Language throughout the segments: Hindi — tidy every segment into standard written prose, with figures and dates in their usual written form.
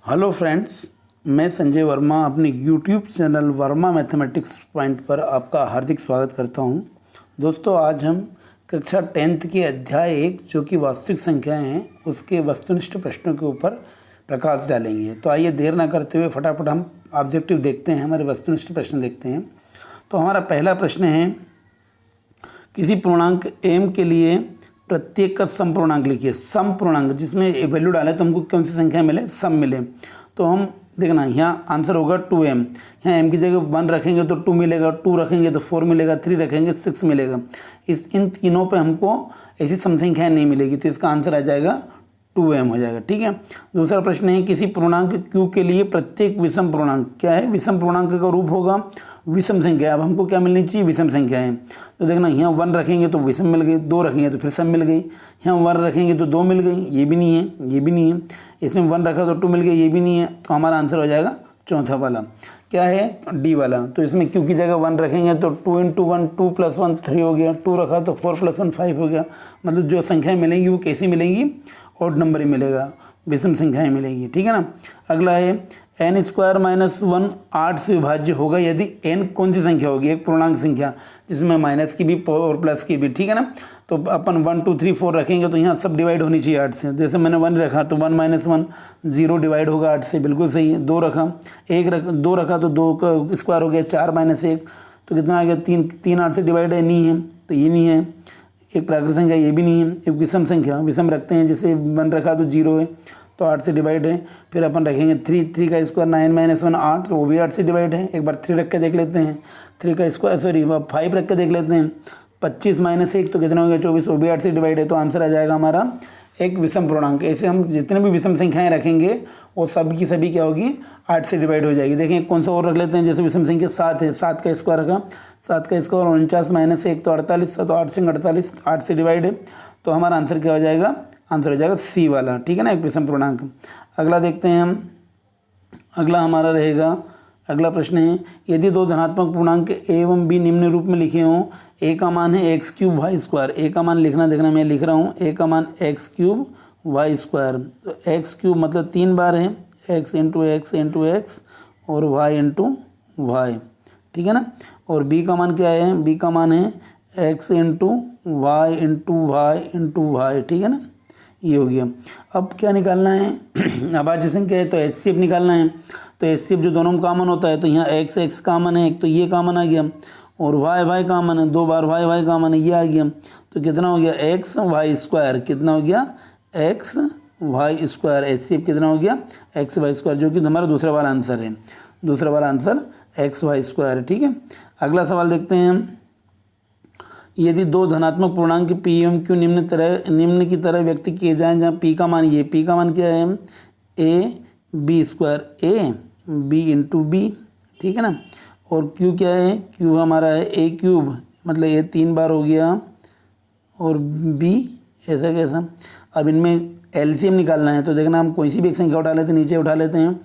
हेलो फ्रेंड्स, मैं संजय वर्मा अपने YouTube channel Verma mathematics point पर आपका हार्दिक स्वागत करता हूं। दोस्तों, आज हम कक्षा 10th के अध्याय 1 जो कि वास्तविक संख्याएं हैं उसके वस्तुनिष्ठ प्रश्नों के ऊपर प्रकाश डालेंगे। तो आइए देर ना करते हुए फटाफट हम ऑब्जेक्टिव देखते हैं, हमारे वस्तुनिष्ठ प्रश्न देखते हैं। तो हमारा पहला प्रश्न है, किसी पूर्णांक m के लिए प्रत्येक का सम पूर्णांक लिखिए। सम पूर्णांक जिसमें वैल्यू डाले तो हमको कौन सी संख्या मिले, सम मिले। तो हम देखना, यहाँ आंसर होगा 2m। यहाँ m की जगह 1 रखेंगे तो 2 मिलेगा, 2 रखेंगे तो 4 मिलेगा, 3 रखेंगे 6 मिलेगा। इन तीनों पे हमको ऐसी सम संख्याएं नहीं मिलेगी, तो इसका आंसर आ जाएगा 2m हो जाएगा। ठीक है। दूसरा प्रश्न है, किसी पूर्णांक q के लिए प्रत्येक विषम पूर्णांक, क्या है, विषम पूर्णांक का रूप होगा विषम संख्या। अब हमको क्या मिलनी चाहिए, विषम संख्याएं। तो देखना, यहाँ 1 रखेंगे तो विषम मिल गई, 2 रखेंगे तो फिर सम मिल गई। यहाँ 1 रखेंगे तो 2 मिल गई, ये भी नहीं है, ये भी नहीं है। इसमें 1 रखा तो 2 मिल गई, ये भी नहीं है। तो हमारा आंसर हो जाएगा चौथा वाला, क्या है, डी वाला। तो इसमें q की जगह 1 रखेंगे तो 2 × 1 2 + 1 3 हो गया, 2 रखा तो 4 + 1 5 हो गया। मतलब जो संख्याएँ मिलेंगी वो कैसी मिलेंगी, ऑड नंबर ही मिलेगा, विषम संख्याएं मिलेंगी। ठीक है ना। अगला है, n² - 1 8 से विभाज्य होगा यदि n कौन सी संख्या होगी, एक पूर्णांक संख्या जिसमें माइनस की भी और प्लस की भी। ठीक है ना। तो अपन 1 2 3 4 रखेंगे तो यहाँ सब डिवाइड होनी चाहिए 8 से। जैसे मैंने 1 रखा तो 1 - 1 0 डिवाइड होगा 8 से, बिल्कुल सही है। 2 रखा, 2 रखा तो 2 का स्क्वायर हो गया 4 - 1 तो कितना आ गया, 3 8 से डिवाइड है, नहीं है, तो ये नहीं है। एक प्राकृत संख्या, ये भी नहीं है। एक विषम संख्या, विषम रखते हैं, जैसे 1 रखा तो 0 है तो 8 से डिवाइड है। फिर अपन रखेंगे 3 का स्क्वायर 9 - 1 8, तो वो भी 8 से डिवाइड है। एक बार 3 रख के देख लेते हैं, 3 का स्क्वायर 5 रख के देख लेते हैं, 25 - 1 तो कितना हो गया 24, वो भी 8 से डिवाइड है। तो आंसर आ जाएगा हमारा एक विषम पूर्णांक। ऐसे हम जितने भी विषम संख्याएं रखेंगे वो सब की सभी क्या होगी, 8 से डिवाइड हो जाएगी। देखें कौन सा और रख लेते हैं, जैसे विषम संख्या 7 है, 7 का स्क्वायर रखा, 7 का स्क्वायर 49 - 1 तो 48, तो 8 से 48, 8 से डिवाइड है। तो हमारा आंसर क्या हो जाएगा, आंसर हो जाएगा सी वाला। ठीक है ना, एक विषम पूर्णांक। अगला देखते हैं हम, अगला हमारा रहेगा, अगला प्रश्न है, यदि दो धनात्मक पूर्णांक a एवं b निम्न रूप में लिखे हों, a का मान है x³ y²। a का मान लिखना, देखना मैं लिख रहा हूँ, a का मान x³ y²। तो x³ मतलब 3 बार है, x × x × x और y × y। ठीक है ना। और b का मान क्या है, b का मान है x × y × y × y। ठीक है ना, ये हो गया। अब क्या निकालना है, अभाज्य संख्या है तो HCF निकालना है। तो HCF जो दोनों में कॉमन होता है, तो यहाँ x कॉमन है, एक तो ये कॉमन आ गया, और y कॉमन है, 2 बार y कॉमन है, ये आ गया। तो कितना हो गया, xy², कितना हो गया, xy²। HCF कितना हो गया, xy², जो कि हमारा दूसरा वाला आंसर है। दूसरा वाला आंसर xy² है। ठीक है। अगला सवाल देखते हैं हम, यदि दो धनात्मक पूर्णांक p एवं q निम्न की तरह व्यक्त किए जाएं, जहाँ p का मान, ये p का मान क्या है, a b × b। ठीक है ना। और q क्या है, q हमारा है a³ मतलब ये 3 बार हो गया, और b ऐसा कैसा। अब इनमें LCM निकालना है, तो देखना हम कोई सी भी एक संख्या उठा लेते हैं, नीचे उठा लेते हैं।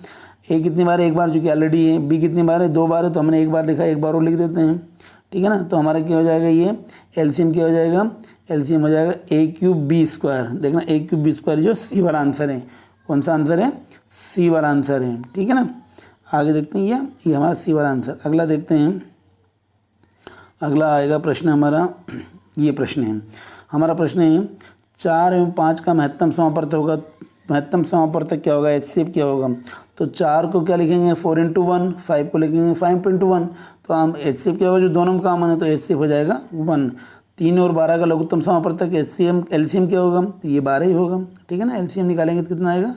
a कितनी बार है, 1 बार, जो कि ऑलरेडी है। b कितनी बार है, 2 बार है, तो हमने 1 बार लिखा, 1 बार और लिख देते हैं। ठीक है ना। तो हमारा क्या हो जाएगा, ये LCM क्या हो जाएगा, LCM हो जाएगा a³ b²। देखना a³ b² जो सी वाला आंसर है। कौन सा आंसर है, सी वाला आंसर है। ठीक है ना। आगे देखते हैं, ये हमारा सी वाला आंसर। अगला देखते हैं, अगला आएगा प्रश्न हमारा, ये प्रश्न है हमारा, प्रश्न है 4 एवं 5 का महत्तम समापवर्तक होगा। महत्तम समापवर्तक क्या होगा, HCF क्या होगा। तो 4 को क्या लिखेंगे, 4 × 1, 5 को लिखेंगे 5 × 1। तो हम HCF क्या होगा, जो दोनों में कॉमन है, तो HCF हो जाएगा 1। 3 और 12 का लघुत्तम समापवर्तक LCM क्या होगा, तो ये 12 ही होगा। ठीक है ना। LCM निकालेंगे तो कितना आएगा,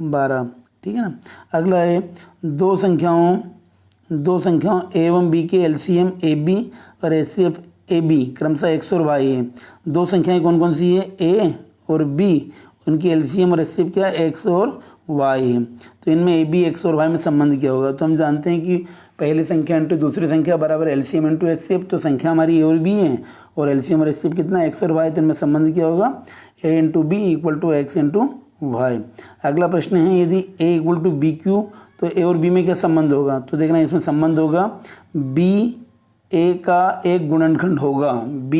12। ठीक है ना। अगला है, दो संख्याओं a एवं b के LCM AB और HCF AB क्रमशः x और y है। दो संख्याएं कौन कौन सी है, a और b, उनकी LCM और HCF क्या है, x और y है। तो इनमें AB x और y में संबंध क्या होगा। तो हम जानते हैं कि पहली संख्या इंटू दूसरी संख्या बराबर LCM × HCF। तो संख्या हमारी a और b है, और LCM और HCF कितना, x और y। तो इनमें संबंध क्या होगा, a × b = x × y। अगला प्रश्न है, यदि a = bq, तो a और b में क्या संबंध होगा। तो देखना इसमें संबंध होगा b a का एक गुणनखंड होगा, b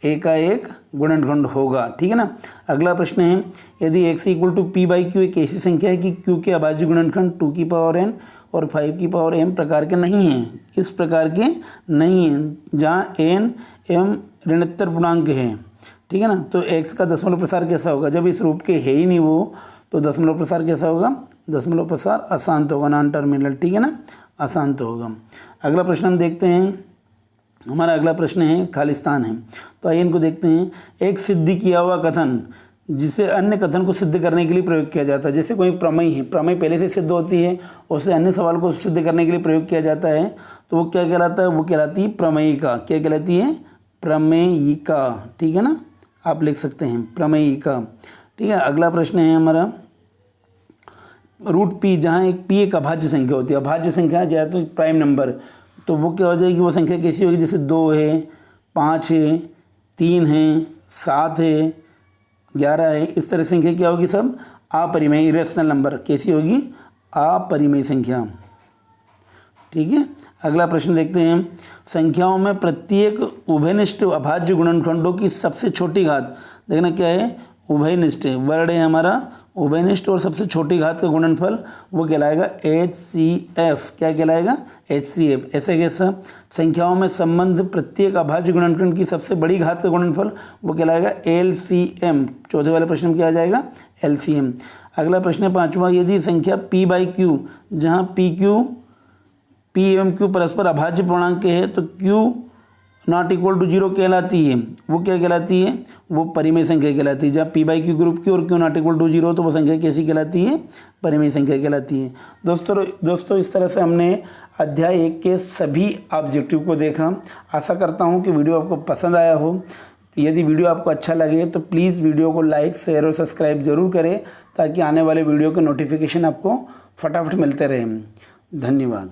ए का एक गुणनखंड होगा। ठीक है ना। अगला प्रश्न है, यदि x equal to P by Q एक ऐसी संख्या है कि q के अभाज्य गुणनखंड 2 की पावर n और 5 की पावर m प्रकार के नहीं हैं, इस प्रकार के नहीं हैं जहाँ n m ऋणोत्तर पूर्णांक है। ठीक है ना। तो x का दशमलव प्रसार कैसा होगा, जब इस रूप के है ही नहीं वो, तो दशमलव प्रसार कैसा होगा, दशमलव प्रसार अशांत होगा, नॉन टर्मिनल। ठीक है ना, अशांत होगा। अगला प्रश्न हम देखते हैं, हमारा अगला प्रश्न है खालिस्तान है। तो आइए इनको देखते हैं। एक सिद्ध किया हुआ कथन जिसे अन्य कथन को सिद्ध करने के लिए प्रयोग किया जाता है। जैसे कोई प्रमेय है, प्रमेय पहले से सिद्ध होती है, उससे अन्य सवाल को सिद्ध करने के लिए प्रयोग किया जाता है, तो वो क्या कहलाता है, वो कहलाती है प्रमेयिका। क्या कहलाती है, प्रमेयिका। ठीक है ना, आप लिख सकते हैं प्रमेयिका। ठीक है। अगला प्रश्न है हमारा, रूट पी, जहाँ एक पी एक अभाज्य संख्या होती है, अभाज्य संख्या जाए तो प्राइम नंबर, तो वो क्या हो जाएगी, वो संख्या कैसी होगी, जैसे 2 है, 5 है, 3 है, 7 है, 11 है, इस तरह संख्या क्या होगी, सब अपरिमेय इरेशनल नंबर। कैसी होगी, अपरिमेय संख्या। ठीक है। अगला प्रश्न देखते हैं, संख्याओं में प्रत्येक उभयनिष्ठ अभाज्य गुणनखंडों की सबसे छोटी घात, देखना क्या है, उभयनिष्ठ वर्ड है हमारा, उभयनिष्ठ और सबसे छोटी घात का गुणनफल वो कहलाएगा HCF। क्या कहलाएगा, HCF। ऐसे कैसा, संख्याओं में संबंध प्रत्येक अभाज्य गुणनखंड की सबसे बड़ी घात का गुणनफल वो कहलाएगा LCM। चौथे वाले प्रश्न में क्या आ जाएगा, LCM। अगला प्रश्न है 5वां, यदि संख्या P बाई Q, जहाँ P एवं Q परस्पर अभाज्य पूर्णांक के है, तो Q नॉट इक्वल टू 0 कहलाती है, वो क्या कहलाती है, वो परिमेय संख्या कहलाती है। जब P बाई Q ग्रुप की और Q नॉट इक्वल टू 0, तो वो संख्या कैसी कहलाती है, परिमेय संख्या कहलाती है। दोस्तों इस तरह से हमने अध्याय 1 के सभी ऑब्जेक्टिव को देखा। आशा करता हूँ कि वीडियो आपको पसंद आया हो। यदि वीडियो आपको अच्छा लगे तो प्लीज़ वीडियो को लाइक, शेयर और सब्सक्राइब ज़रूर करें, ताकि आने वाले वीडियो के नोटिफिकेशन आपको फटाफट मिलते रहें। धन्यवाद।